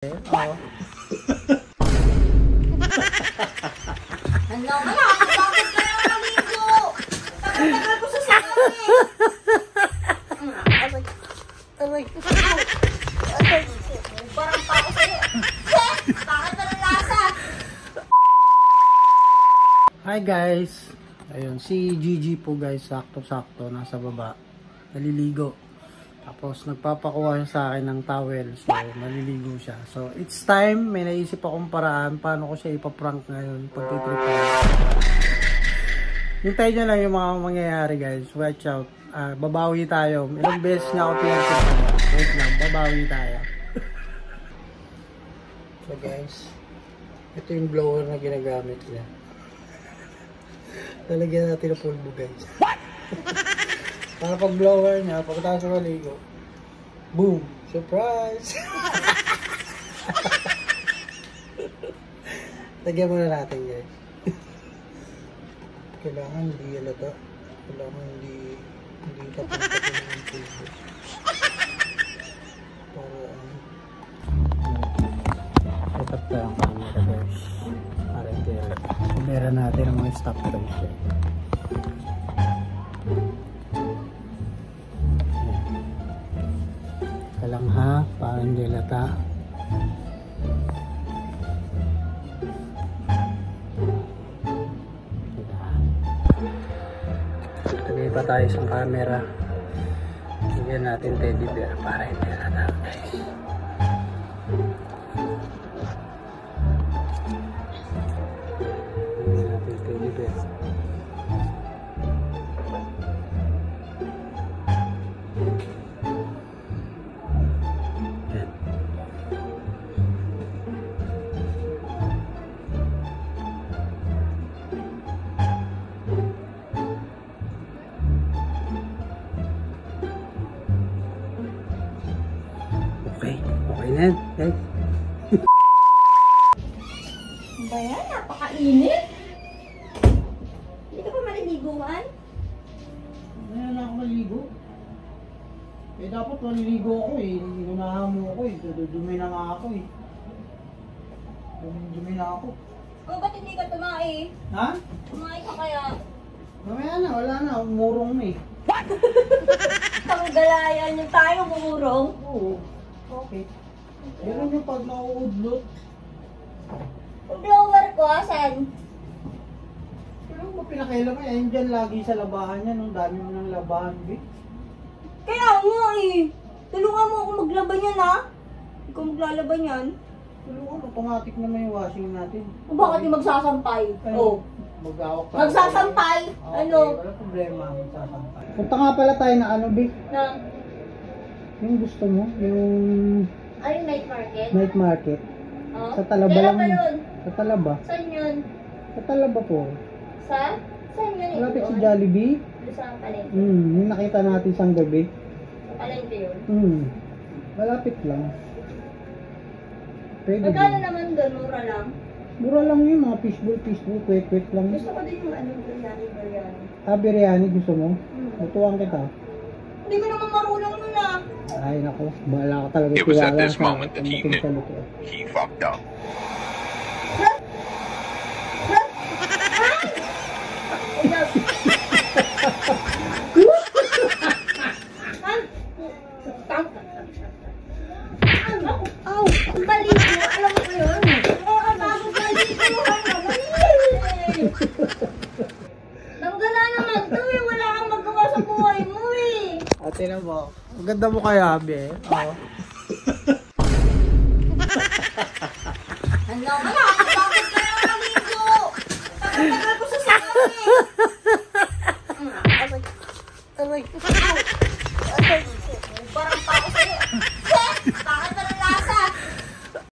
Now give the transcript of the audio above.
Oo. Ano naman ako? Bakit kaya naligo? Tagal ko sa sakit eh. Aray. Parang pa ako sa'yo. Shit! Bakit na lasa? Hi guys. Ayun, si Gigi po guys, sakto-sakto nasa baba. Naliligo. Tapos nagpapakuha siya sa akin ng towel. So naliligo siya. So it's time, may naisip akong paraan paano ko siya ipaprank ngayon pagtitripan. Hintayin nyo lang yung mga mangyayari guys. Watch out. Babawi tayo. Ilang beses niya ako pinagtitripan. Wait lang, babawi tayo. So guys, ito yung blower na ginagamit niya. Talagyan natin ng pulbo guys. Para pag blower niya, pagkatapos sa maligo, boom! Surprise! Lagyan muna natin guys. Kailangan hindi halata. Kailangan hindi tapos-tapos ng pulbo. Para set up tayo ang camera guys. Para hindi halata. Meron natin ang mga stop guys. Lang ha, para hindi lata. Tagay pa tayo sa camera. Bigyan natin teddy bear para hindi lata guys. Bigyan natin teddy bear. Okay na yan, guys. Ba yan? Napakainit. Hindi ka pa maliliguan? Ngayon na ako maligo. Eh dapat maliligo ako eh. Inunahan mo ako eh. Dumi na nga ako eh. Dumi na ako. O, ba't hindi ka tumae? Ha? Tumae ka kaya? Mamaya na, wala na. Umurong na eh. Panggalayan yung tayo mumurong. Oo. Okay. Meron yung pag nauudlot. Yung blower ko, asan? Pero mo pinakailan mo yan dyan lagi sa labahan yan. Ang dami mo ng labahan, B. Kaya nga eh. Tulungan mo ako maglaban yan ha. Ikaw maglalaban yan. Tulungan, automatic naman yung washing natin. O bakit yung magsasampay? Ano? Mag-awak tayo. Magsasampay? Okay, Ano? wala problema. Magsasampay. Punta nga pala tayo na ano, B. Na? Yung gusto mo? Yung Ay, night market? night market. Oh? Sa Talaba Kailan lang. ba yun? Sa Talaba. Saan yun? Sa Talaba po. Sa? Saan yun? Malapit si Doon? Jollibee. Doon sa palengke. Yung nakita natin sang gabi. Sa palengke yun. Malapit lang. Pwede Magkano din. naman doon? Mura lang? Mura lang yun, mga fishball, quick lang. Gusto ko din yung ano, biryani. Biryani gusto mo? Hmm. Lutuan kita. Hindi ko naman marunong nun ah. Ay nako, bahala ka talaga. It was at tiwala this sa moment that he pagdating sa knew lutuan. he fucked up. Aw! Ang baligo! Alam mo ba yun? Oo, ang bago baligo! Nanggala naman to eh! Wala kang magawa sa buhay mo eh! Ate na mo, maganda mo kaya, Abe. Oo. Ano naman ako? Bakit kaya naligo? Tagal ko sa sakit eh! Aray.